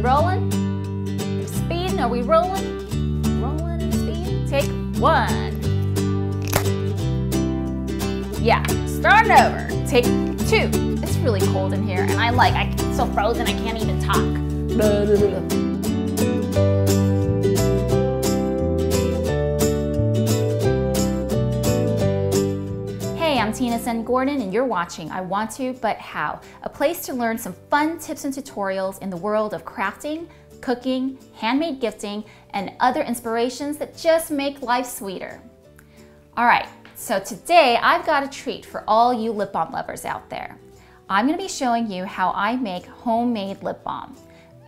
rolling? Speeding? Are we rolling? Rolling and speeding? Take one. Yeah, starting over. Take two. It's really cold in here, and I'm so frozen I can't even talk. I'm Tina Sen Gordon, and you're watching I Want To, But How, a place to learn some fun tips and tutorials in the world of crafting, cooking, handmade gifting, and other inspirations that just make life sweeter. All right, so today I've got a treat for all you lip balm lovers out there. I'm going to be showing you how I make homemade lip balm.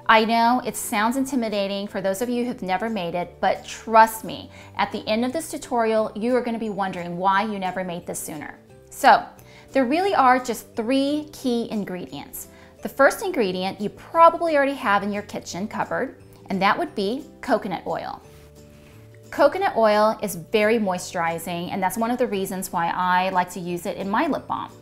I know it sounds intimidating for those of you who've never made it, but trust me, at the end of this tutorial, you are going to be wondering why you never made this sooner. So, there really are just 3 key ingredients. The first ingredient you probably already have in your kitchen cupboard, and that would be coconut oil. Coconut oil is very moisturizing, and that's one of the reasons why I like to use it in my lip balm.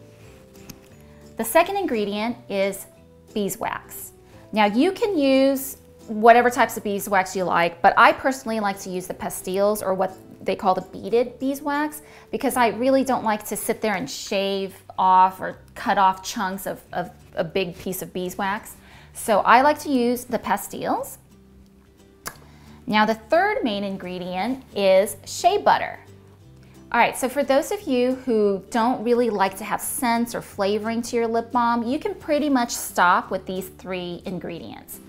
The second ingredient is beeswax. Now you can use whatever types of beeswax you like, but I personally like to use the pastilles, or what they call the beaded beeswax, because I really don't like to sit there and shave off or cut off chunks of a big piece of beeswax. So I like to use the pastilles. Now the third main ingredient is shea butter. All right, so for those of you who don't really like to have scents or flavoring to your lip balm, you can pretty much stop with these 3 ingredients.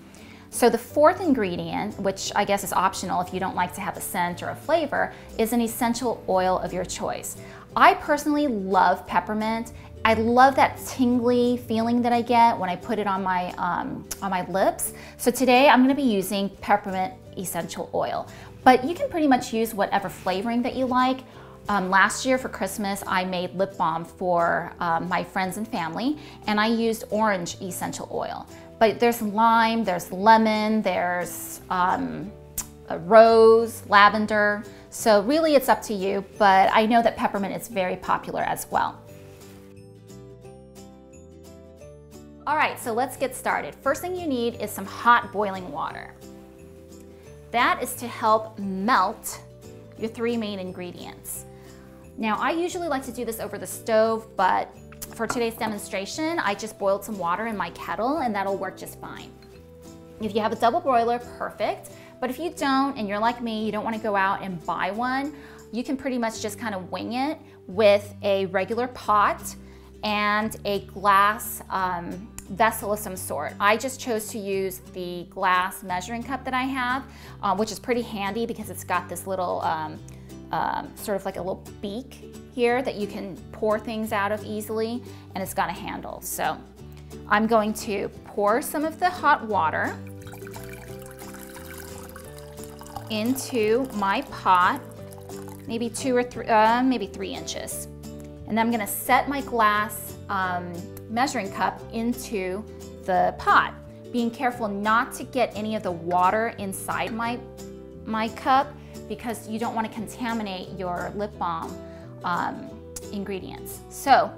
So the fourth ingredient, which I guess is optional if you don't like to have a scent or a flavor, is an essential oil of your choice. I personally love peppermint. I love that tingly feeling that I get when I put it on my lips. So today I'm going to be using peppermint essential oil, but you can pretty much use whatever flavoring that you like. Last year for Christmas, I made lip balm for my friends and family, and I used orange essential oil. But there's lime, there's lemon, there's rose, lavender. So really it's up to you, but I know that peppermint is very popular as well. All right, so let's get started. First thing you need is some hot boiling water. That is to help melt your 3 main ingredients. Now, I usually like to do this over the stove, but for today's demonstration, I just boiled some water in my kettle, and that'll work just fine. If you have a double boiler, perfect. But if you don't, and you're like me, you don't want to go out and buy one, you can pretty much just kind of wing it with a regular pot and a glass vessel of some sort. I just chose to use the glass measuring cup that I have, which is pretty handy because it's got this little sort of like a little beak here that you can pour things out of easily, and it's got a handle. So I'm going to pour some of the hot water into my pot, maybe 2 or 3, maybe 3 inches. And then I'm gonna set my glass measuring cup into the pot, being careful not to get any of the water inside my cup, because you don't want to contaminate your lip balm ingredients. So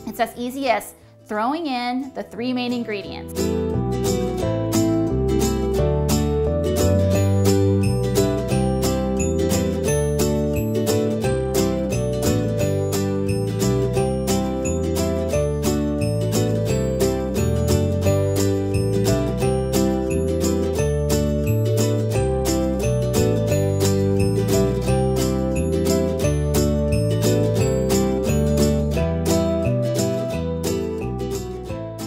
it's as easy as throwing in the 3 main ingredients.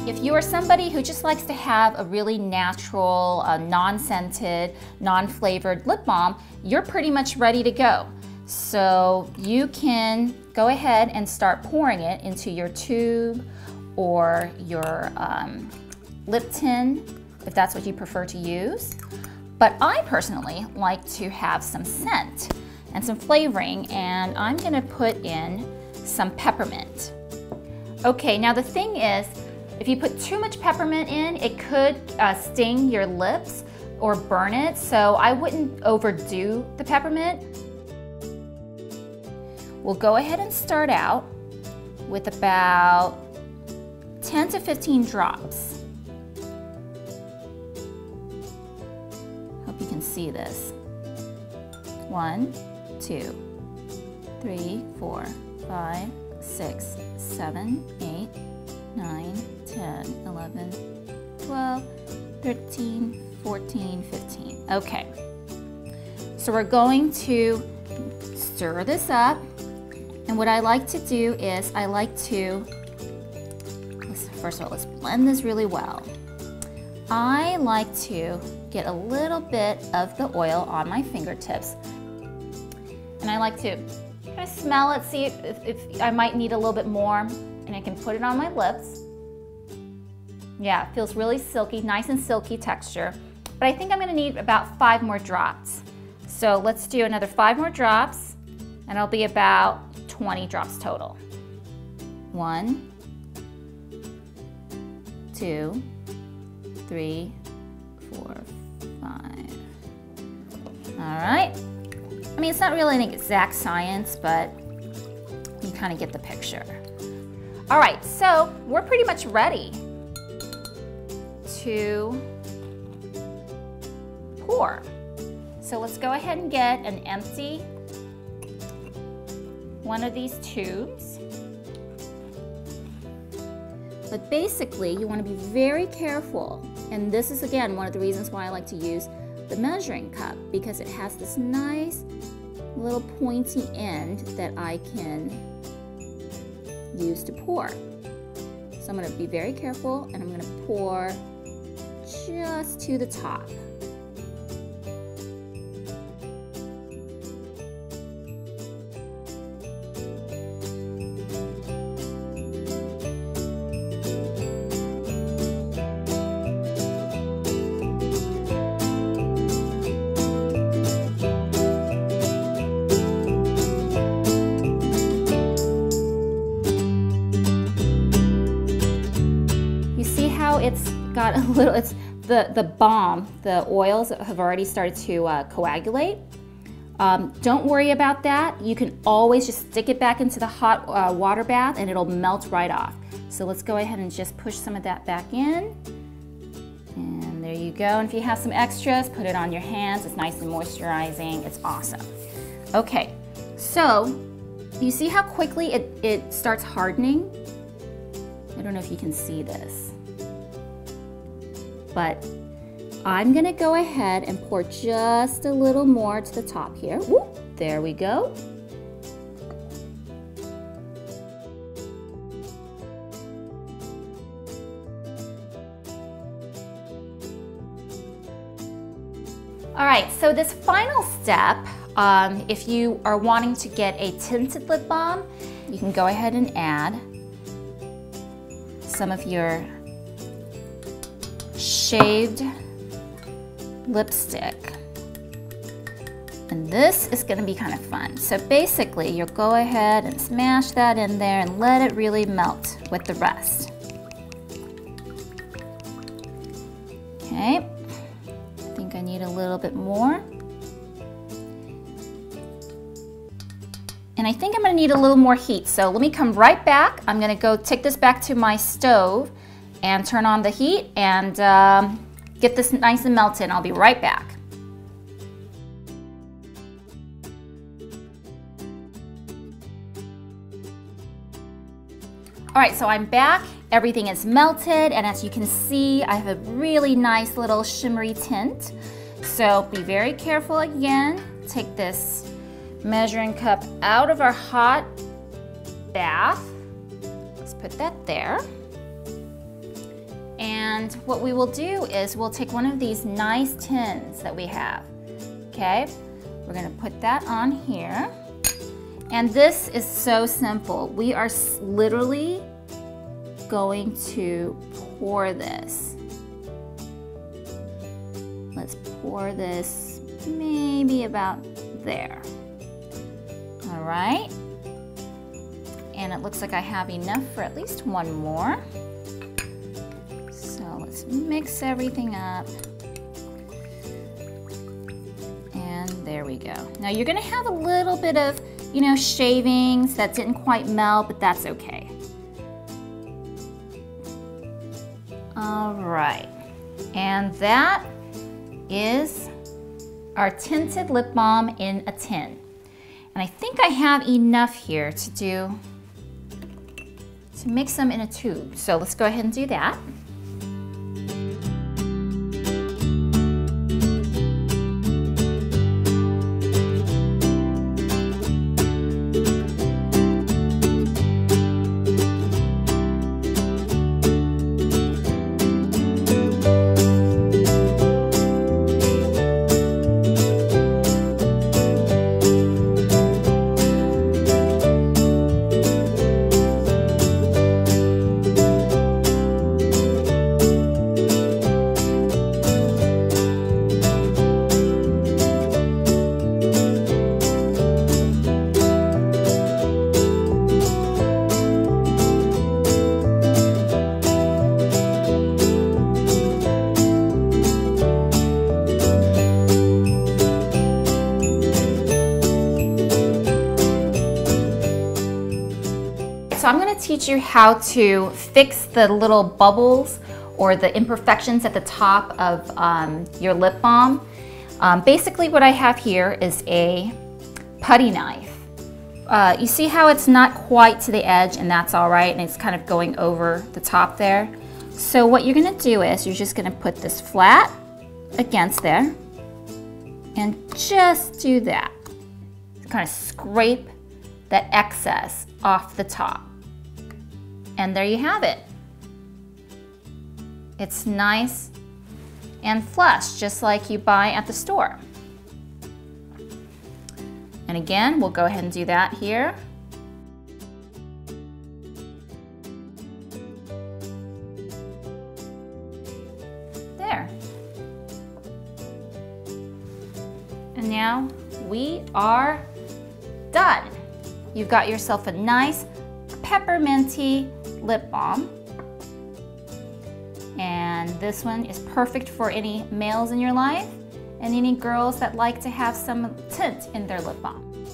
If you are somebody who just likes to have a really natural, non-scented, non-flavored lip balm, you're pretty much ready to go. So you can go ahead and start pouring it into your tube or your lip tin, if that's what you prefer to use. But I personally like to have some scent and some flavoring, and I'm gonna put in some peppermint. Okay, now the thing is, if you put too much peppermint in, it could sting your lips or burn it, so I wouldn't overdo the peppermint. We'll go ahead and start out with about 10 to 15 drops. can see this. 1, 2, 3, 4, 5, 6, 7, 8, 9, 10, 11, 12, 13, 14, 15. Okay. So we're going to stir this up. And what I like to do is first of all, let's blend this really well. I like to get a little bit of the oil on my fingertips. And I like to kind of smell it, see if I might need a little bit more. And I can put it on my lips. Yeah, it feels really silky, nice and silky texture. But I think I'm gonna need about 5 more drops. So let's do another 5 more drops, and it'll be about 20 drops total. 1, 2, 3, 4, 5. All right. I mean, it's not really an exact science, but you kind of get the picture. All right, so we're pretty much ready to pour. So let's go ahead and get an empty one of these tubes. But basically, you want to be very careful. And this is, again, one of the reasons why I like to use the measuring cup, because it has this nice little pointy end that I can use to pour. So I'm going to be very careful, and I'm going to pour just to the top. It's got a little, it's the balm, the oils have already started to coagulate. Don't worry about that. You can always just stick it back into the hot water bath and it'll melt right off. So let's go ahead and just push some of that back in. And there you go. And if you have some extras, put it on your hands. It's nice and moisturizing. It's awesome. Okay, so you see how quickly it starts hardening? I don't know if you can see this. But I'm gonna go ahead and pour just a little more to the top here. Whoop, there we go. All right, so this final step, if you are wanting to get a tinted lip balm, you can go ahead and add some of your shaved lipstick. And this is going to be kind of fun. So basically, you'll go ahead and smash that in there and let it really melt with the rest. Okay, I think I need a little bit more. And I think I'm going to need a little more heat. So let me come right back. I'm going to go take this back to my stove and turn on the heat and get this nice and melted. I'll be right back. All right, so I'm back. Everything is melted, and as you can see, I have a really nice little shimmery tint. So be very careful again. Take this measuring cup out of our hot bath. Let's put that there. And what we will do is we'll take one of these nice tins that we have, okay? We're gonna put that on here. And this is so simple. We are literally going to pour this. Let's pour this maybe about there. All right. And it looks like I have enough for at least one more. Let's mix everything up. And there we go. Now you're gonna have a little bit of, shavings that didn't quite melt, but that's okay. All right. And that is our tinted lip balm in a tin. And I think I have enough here to mix them in a tube. So let's go ahead and do that. So I'm going to teach you how to fix the little bubbles or the imperfections at the top of your lip balm. Basically what I have here is a putty knife. You see how it's not quite to the edge, and that's all right, and it's kind of going over the top there. So what you're going to do is you're just going to put this flat against there and just do that. Kind of scrape that excess off the top. And there you have it. It's nice and flush, just like you buy at the store. And again, we'll go ahead and do that here. There. And now we are done. You've got yourself a nice pepperminty lip balm. And this one is perfect for any males in your life and any girls that like to have some tint in their lip balm.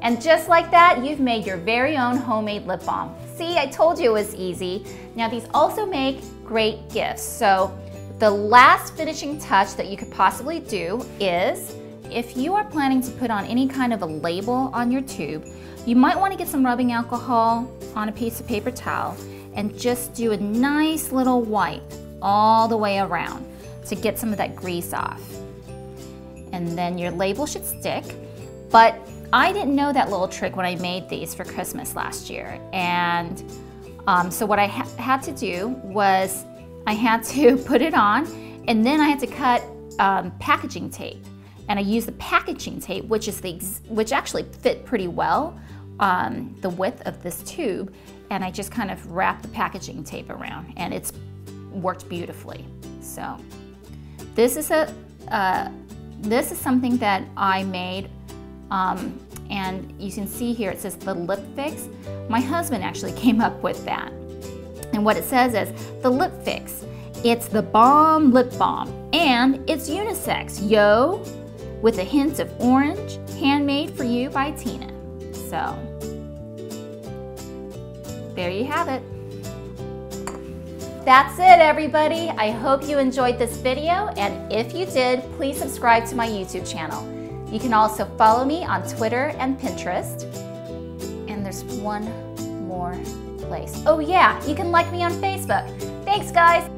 And just like that, you've made your very own homemade lip balm. See, I told you it was easy. Now these also make great gifts. So the last finishing touch that you could possibly do is, if you are planning to put on any kind of a label on your tube, you might want to get some rubbing alcohol on a piece of paper towel and just do a nice little wipe all the way around to get some of that grease off. And then your label should stick. But I didn't know that little trick when I made these for Christmas last year. And so what I had to do was I had to put it on, and then I had to cut packaging tape. And I used the packaging tape, which actually fit pretty well the width of this tube, and I just kind of wrapped the packaging tape around, and it's worked beautifully. So this is something that I made, and you can see here it says the lip fix. My husband actually came up with that, and what it says is the lip fix. It's the Balm lip balm, and it's unisex, yo, with a hint of orange, handmade for you by Tina. So, there you have it. That's it, everybody. I hope you enjoyed this video, and if you did, please subscribe to my YouTube channel. You can also follow me on Twitter and Pinterest. And there's one more place. Oh yeah, you can like me on Facebook. Thanks, guys.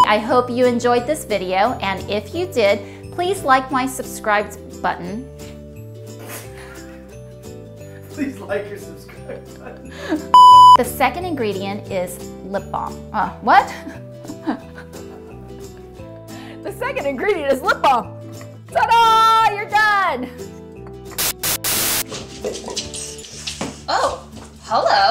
I hope you enjoyed this video, and if you did, please like my subscribe button. Please like or subscribe button. The second ingredient is lip balm. What? The second ingredient is lip balm. Ta-da! You're done! Oh, hello.